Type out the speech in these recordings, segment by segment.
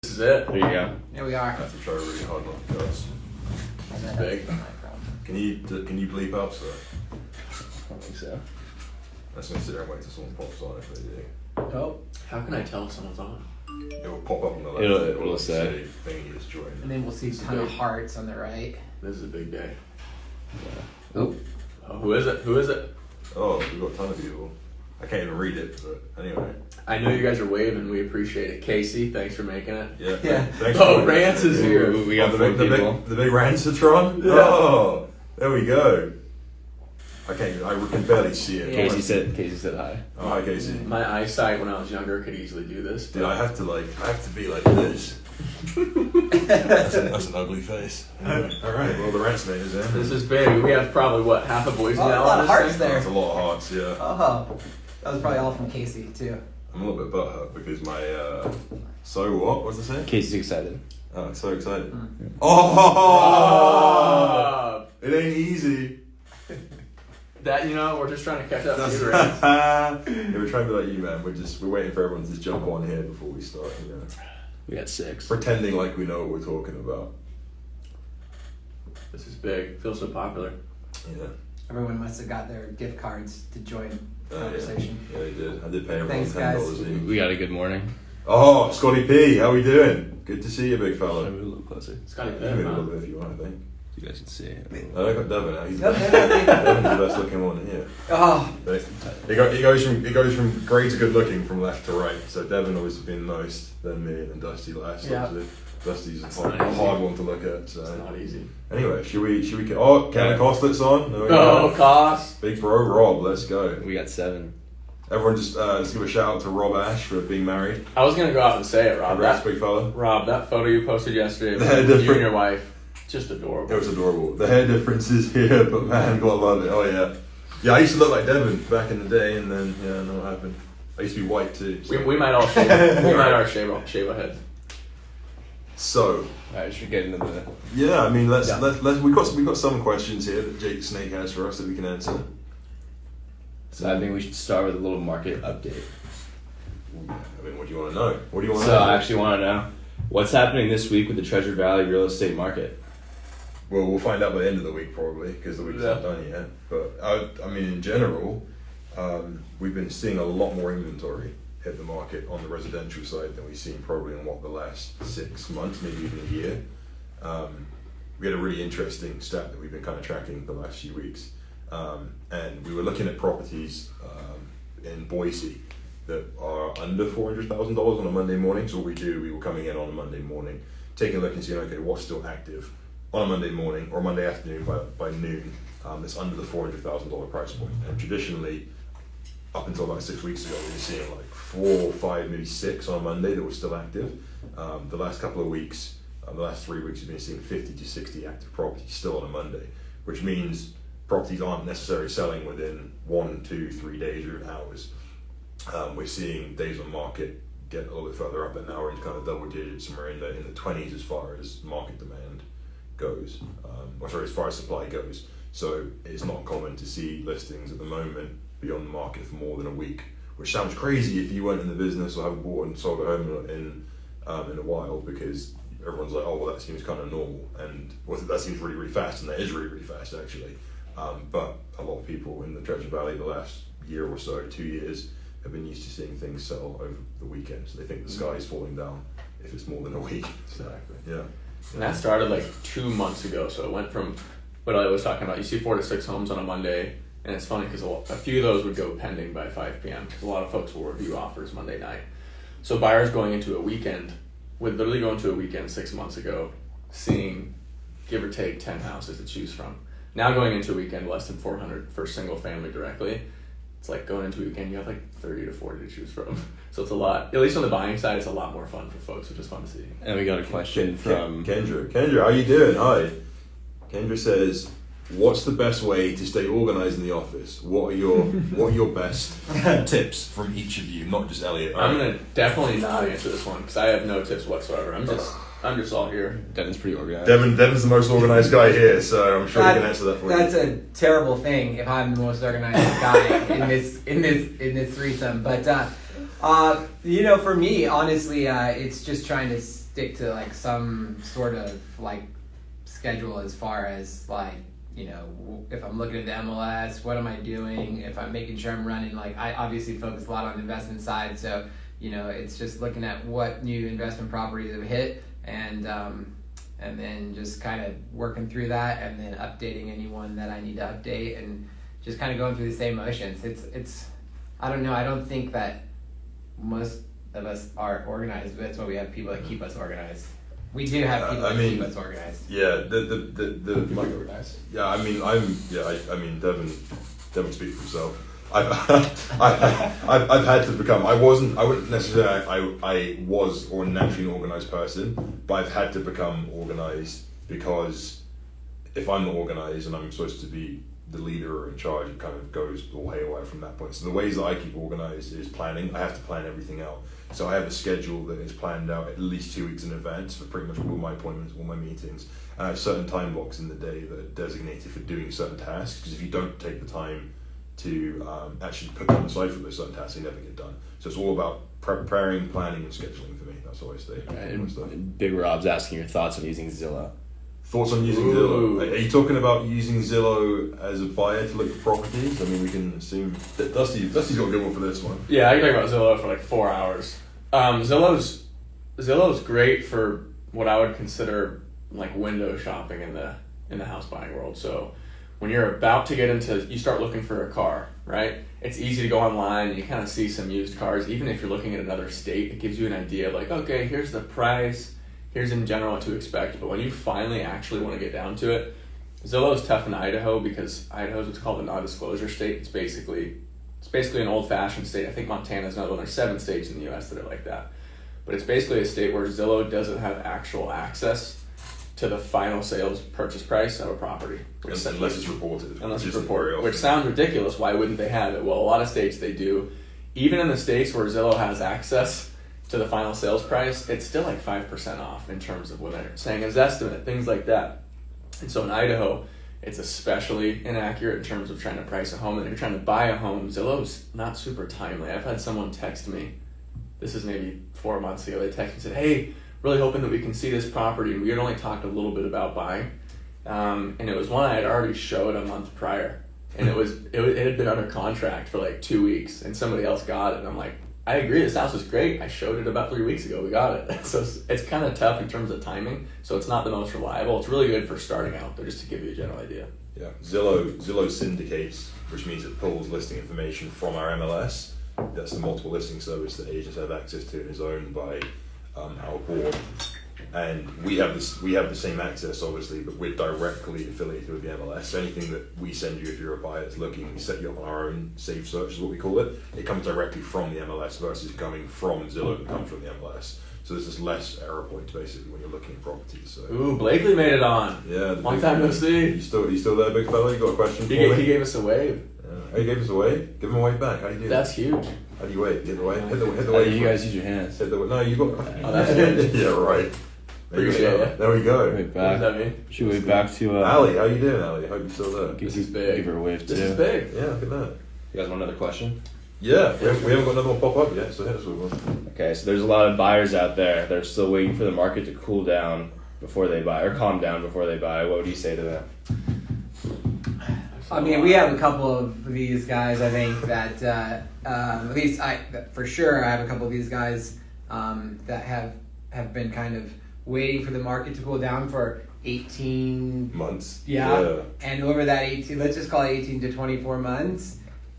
This is it. There you go. Here we are. I have to try really hard not to curse. That's big. my problem. Can you bleep up, sir? I don't think so. I'm just gonna sit there and wait till someone pops on if they do. Oh, How can I tell if someone's on? It will pop up on the left. It'll say. Thing is joined. and then we'll see a ton of hearts on the right. This is a big day. Oh. Oh, who is it? Who is it? Oh, we've got a ton of people. I can't even read it, but anyway. I know you guys are waving. We appreciate it. Casey, thanks for making it. Yeah. Yeah. Thanks Oh, for Rance is here. We got the four big, people. the big Rancitron? Yeah. Oh, there we go. I can barely see it. Yeah. Casey said hi. Oh, hi, Casey. My eyesight when I was younger could easily do this. Dude, I have to be like this. that's an ugly face. Anyway, all right. Well, the rant's mate is in. This is big. We have probably what, half a Boise Oh, a now lot on of this hearts thing? there. That's a lot of hearts. Yeah. Oh, that was probably all from Casey too. I'm a little bit butthurt because my so what? What's it say? Casey's excited. Oh, so excited. Mm. Oh, it ain't easy. That, we're just trying to catch up to That's you, Rance. yeah, we're trying to be like you, man. We're waiting for everyone to just jump on here before we start. We got 6. Pretending like we know what we're talking about. This is big. Feels so popular. Yeah. Everyone must have got their gift cards to join the conversation. Yeah, they did. I did pay everyone Thanks, guys. $10 each. We got a good morning. Oh, Scotty P, how we doing? Good to see you, big fella. Should I move a little closer? Scotty You Pitt, can move a little man. bit if you want, I think. You guys can see it. I got Devin now. He's Okay. Devin's the best looking one here. Oh, It goes from great to good looking from left to right. So Devin always been most, then me, and Dusty last. Yeah. Obviously. Dusty's a not hard easy. one to look at. It's So not easy. anyway, should we? Oh, Kevin Costlet's on. There we Oh, go. Cost. Big bro, Rob. Let's go. We got 7. Everyone, just let's give a shout out to Rob Ash for being married. I was going to go out and say it, Rob. Congrats, That, big fella. Rob, that photo you posted yesterday The hair of you different- and your wife, just adorable. It was adorable. The hair difference is here, but man, God love it. Oh yeah. Yeah, I used to look like Devin back in the day, and then I don't know what happened. I used to be white too. So. We might all shave. We might all shave our heads. So Alright, should we get into the... yeah, I mean, let's Yeah. we've got some questions here that Jake Snake has for us that we can answer. So I think we should start with a little market update. I mean, what do you want to know? What do you want to So know? I actually want to know what's happening this week with the Treasure Valley real estate market. Well, we'll find out by the end of the week probably because the week's not Yeah. done yet. But I mean, in general, we've been seeing a lot more inventory hit the market on the residential side than we've seen probably in the last 6 months, maybe even a year. We had a really interesting stat that we've been kind of tracking the last few weeks, and we were looking at properties in Boise that are under $400,000 on a Monday morning. So what we were coming in on a Monday morning, taking a look and seeing, okay, what's still active on a Monday morning or Monday afternoon by noon, that's under the $400,000 price point. And traditionally, up until about 6 weeks ago, we were seeing like 4, 5, maybe 6 on a Monday that were still active. The last couple of weeks, the last 3 weeks, we've been seeing 50 to 60 active properties still on a Monday, which means properties aren't necessarily selling within 1, 2, 3 days or even hours. We're seeing days on market get a little bit further up, and now we're in kind of double digits, and we're in the 20s as far as market demand goes, as far as supply goes. So it's not common to see listings at the moment be on the market for more than a week, which sounds crazy if you weren't in the business or haven't bought and sold a home in a while, because everyone's like, oh well, that seems kind of normal, and well, that seems really, really fast, and that is really, really fast actually. But a lot of people in the Treasure Valley the last year or so, 2 years, have been used to seeing things sell over the weekend, so they think the sky is falling down if it's more than a week. Exactly. Yeah. And that started like 2 months ago, so it went from what I was talking about. You see 4 to 6 homes on a Monday, and it's funny because a few of those would go pending by 5 p.m. because a lot of folks will review offers Monday night. So buyers going into a weekend would literally go into a weekend 6 months ago, seeing give or take 10 houses to choose from. Now going into a weekend less than 400 for single family directly, it's like going into a weekend you have like 30 to 40 to choose from. So it's a lot. At least on the buying side, it's a lot more fun for folks, which is fun to see. And we got a question from... Kendra. Kendra, how you doing? Hi. Kendra says, what's the best way to stay organized in the office? What are your best tips from each of you, not just Elliot? I'm gonna definitely not answer this one because I have no tips whatsoever. I'm just all here. Devin's pretty organized. Devin's the most organized guy here, so I'm sure he can answer that for you. That's a terrible thing if I'm the most organized guy in this threesome. But for me, honestly, it's just trying to stick to like some sort of like schedule as far as like, you know, if I'm looking at the MLS, what am I doing? If I'm making sure I'm running, like I obviously focus a lot on the investment side, so you know, it's just looking at what new investment properties have hit and then just kind of working through that and then updating anyone that I need to update and just kind of going through the same motions. It's I don't know, I don't think that most of us are organized, but that's why we have people that keep us organized. We do have people that keep us organized. Yeah, Like organized. yeah. I mean, Devin speaks for himself. I've had to become. I wouldn't necessarily. I was or naturally an organized person, but I've had to become organized because if I'm not organized and I'm supposed to be the leader or in charge, it kind of goes all haywire from that point. So the ways that I keep organized is planning. I have to plan everything out. So I have a schedule that is planned out at least 2 weeks in advance for pretty much all my appointments, all my meetings. And I have certain time blocks in the day that are designated for doing certain tasks, because if you don't take the time to actually put them aside for those certain tasks, they never get done. So it's all about preparing, planning, and scheduling for me. That's how I stay. And Big Rob's asking your thoughts on using Zillow. Thoughts on using Zillow? Are you talking about using Zillow as a buyer to look for properties? I mean, we can assume that Dusty's got a good one for this one. Yeah, I can talk about Zillow for like 4 hours. Zillow's great for what I would consider like window shopping in the house buying world. So when you're about to get into, you start looking for a car, right? It's easy to go online and you kind of see some used cars. Even if you're looking at another state, it gives you an idea of like, okay, here's the price. Here's in general what to expect, but when you finally actually want to get down to it, Zillow's tough in Idaho because Idaho's what's called a non-disclosure state. It's basically an old-fashioned state. I think Montana's another one. There's 7 states in the U.S. that are like that, but it's basically a state where Zillow doesn't have actual access to the final sales purchase price of a property, Unless it's reported. Which sounds ridiculous. Why wouldn't they have it? Well, a lot of states they do. Even in the states where Zillow has access to the final sales price, it's still like 5% off in terms of what they're saying as estimate, things like that. And so in Idaho, it's especially inaccurate in terms of trying to price a home. And if you're trying to buy a home, Zillow's not super timely. I've had someone text me, this is maybe 4 months ago, they texted me and said, hey, really hoping that we can see this property. And we had only talked a little bit about buying. And it was one I had already showed a month prior. And it had been under contract for like 2 weeks and somebody else got it. And I'm like, I agree, this house is great. I showed it about 3 weeks ago. We got it. So it's kind of tough in terms of timing. So it's not the most reliable. It's really good for starting out, though, just to give you a general idea. Yeah, Zillow syndicates, which means it pulls listing information from our MLS. That's the multiple listing service that agents have access to and is owned by our board. And we have the same access, obviously, but we're directly affiliated with the MLS. So anything that we send you if you're a buyer that's looking, we set you up on our own safe search is what we call it. It comes directly from the MLS versus coming from Zillow that comes from the MLS. So there's just less error points basically when you're looking at properties. So. Ooh, Blakely made it on. Yeah. Long time no see. You still there, big fella? You got a question for me? He gave us a wave. Yeah. He gave us a wave? Give him a wave back. How do you do That's that? huge. How do you wave? Hit the wave? Hit the wave. You guys use your hands. No, you got. Oh, that's good. Yeah, right. Appreciate it. There we go. Wave What back. does that mean? Should we wave back to Ali, how you doing, Ali? Hope you're still there. This is big. Give her a wave too. This is big. Yeah, look at that. You guys want another question? Yeah, we haven't got another one pop up yet, so hit us with one. Okay, so there's a lot of buyers out there. They're still waiting for the market to cool down before they buy, or calm down before they buy. What would you say to them? I mean, we have a couple of these guys, I think, that at least for sure, I have a couple of these guys that have been kind of waiting for the market to cool down for 18 months. Yeah. And over that 18, let's just call it 18 to 24 months,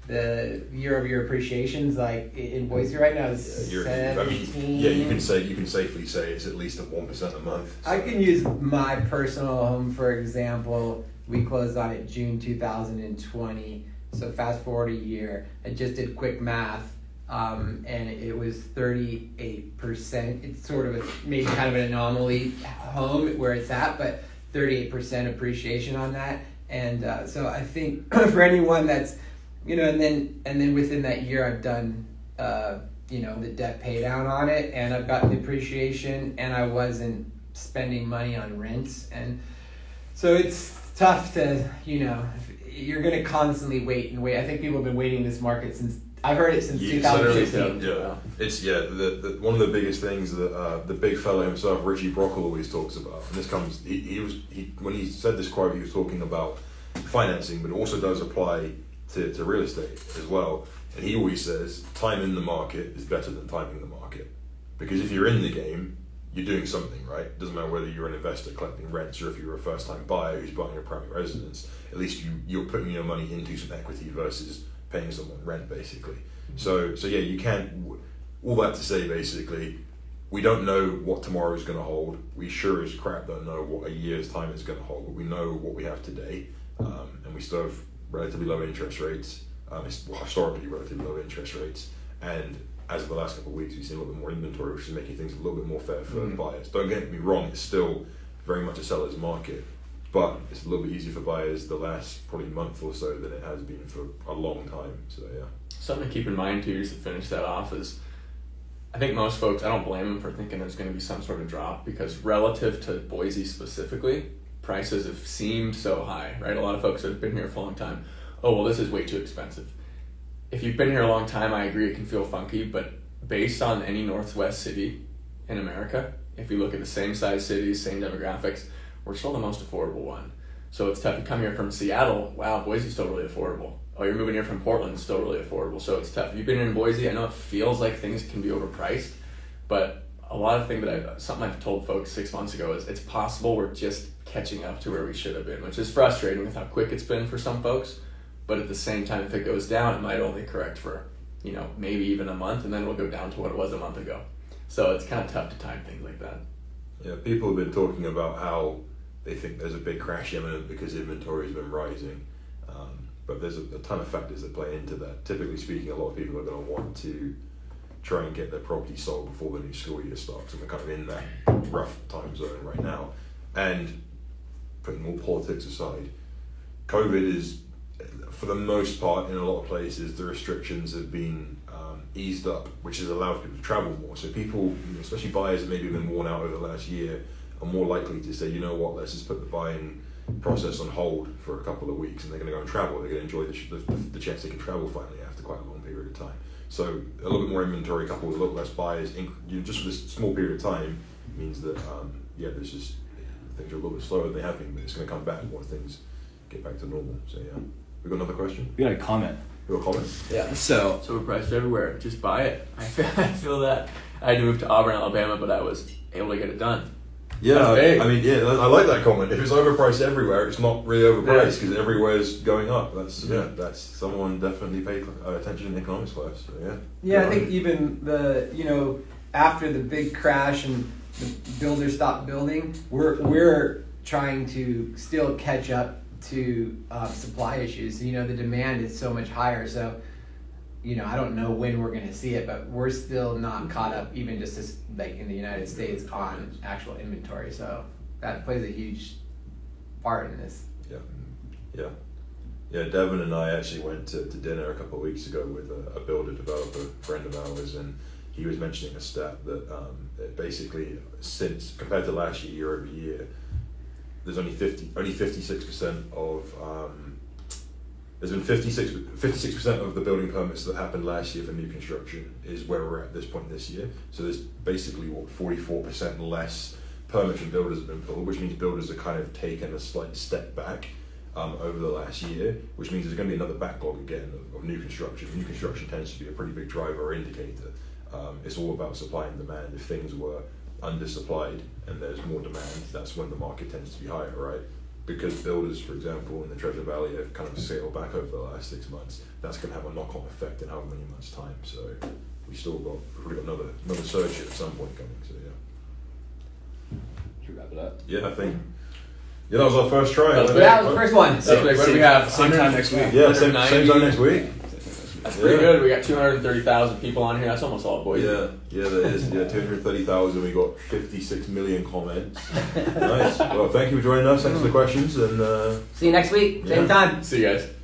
the year-over-year appreciation's like in Boise right now is 17. You can safely say it's at least at 1% a month. So. I can use my personal home for example. We closed on it June 2020. So fast forward a year. I just did quick math, and it was 38%. It's sort of maybe kind of an anomaly home where it's at, but 38% appreciation on that. And so I think for anyone that's, and then within that year I've done, the debt pay down on it, and I've gotten the appreciation, and I wasn't spending money on rents, and so it's tough to, you're going to constantly wait and wait. I think people have been waiting in this market since I've heard it since literally 2015. Yeah, it's the one of the biggest things that the big fella himself, Richie Brockle, always talks about. And this comes, he when he said this quote, he was talking about financing, but it also does apply to real estate as well. And he always says, time in the market is better than timing the market, because if you're in the game, you're doing something, right? It doesn't matter whether you're an investor collecting rents or if you're a first-time buyer who's buying a primary residence. At least you're putting your money into some equity versus paying someone rent, basically. So yeah, you can't. All that to say, basically, we don't know what tomorrow is going to hold. We sure as crap don't know what a year's time is going to hold, but we know what we have today, and we still have relatively low interest rates. Historically relatively low interest rates, and as of the last couple of weeks, we've seen a little bit more inventory, which is making things a little bit more fair for buyers. Don't get me wrong; it's still very much a seller's market, but it's a little bit easier for buyers the last probably month or so than it has been for a long time. So yeah. Something to keep in mind too, just to finish that off, is I think most folks, I don't blame them for thinking there's going to be some sort of drop, because relative to Boise specifically, prices have seemed so high, right? A lot of folks that have been here for a long time, oh, well, this is way too expensive. If you've been here a long time, I agree it can feel funky, but based on any Northwest city in America, if you look at the same size cities, same demographics, we're still the most affordable one. So it's tough. You come here from Seattle, wow, Boise's still really affordable. Oh, you're moving here from Portland, it's still really affordable. So it's tough. If you've been in Boise, I know it feels like things can be overpriced, but a lot of things something I've told folks 6 months ago is it's possible we're just catching up to where we should have been, which is frustrating with how quick it's been for some folks. But at the same time, if it goes down, it might only correct for, maybe even a month, and then it'll go down to what it was a month ago. So it's kind of tough to time things like that. Yeah, people have been talking about how they think there's a big crash imminent because inventory has been rising. But there's a ton of factors that play into that. Typically speaking, a lot of people are going to want to try and get their property sold before the new school year starts, and we're kind of in that rough time zone right now. And putting all politics aside, COVID is, for the most part, in a lot of places, the restrictions have been eased up, which has allowed people to travel more. So people, especially buyers that maybe have been worn out over the last year, are more likely to say, you know what, let's just put the buying process on hold for a couple of weeks, and they're going to go and travel. They're going to enjoy the chance they can travel finally after quite a long period of time. So a little bit more inventory coupled with a little less buyers, just for this small period of time, means that there's just things are a little bit slower than they have been, but it's going to come back once things get back to normal. So yeah, we got another question. We got a comment. You got a comment? Yeah. So overpriced everywhere. Just buy it. I feel that. I had to move to Auburn, Alabama, but I was able to get it done. Yeah, I like that comment. If it's overpriced everywhere, it's not really overpriced because everywhere's going up. That's someone definitely paid attention in economics class. So yeah. Yeah, I think even after the big crash and the builders stopped building, we're trying to still catch up to supply issues. The demand is so much higher. So I don't know when we're going to see it, but we're still not caught up, even just as, like in the United States, on actual inventory. So that plays a huge part in this. Yeah. Devin and I actually went to dinner a couple of weeks ago with a builder developer friend of ours, and he was mentioning a stat that basically, since compared to last year over year, there's only 56% of there's been 56% of the building permits that happened last year for new construction is where we're at this point this year. So there's basically 44% less permits from builders have been pulled, which means builders are kind of taken a slight step back over the last year, which means there's going to be another backlog again of new construction. New construction tends to be a pretty big driver or indicator. It's all about supply and demand. If things were undersupplied and there's more demand, that's when the market tends to be higher, right? Because builders, for example, in the Treasure Valley have kind of scaled back over the last 6 months, that's going to have a knock-on effect in however many months' time. So we've probably got another surge at some point coming. So yeah. Should we wrap it up? Yeah, I think. Yeah, that was our first try. That was the first one. What do we have? Same time next week. Yeah, same time next week. That's pretty good. We got 230,000 people on here. That's almost all boys. Yeah, that is. Yeah, 230,000. We got 56 million comments. Nice. Well, thank you for joining us. Thanks for the questions, and see you next week, same time. See you guys.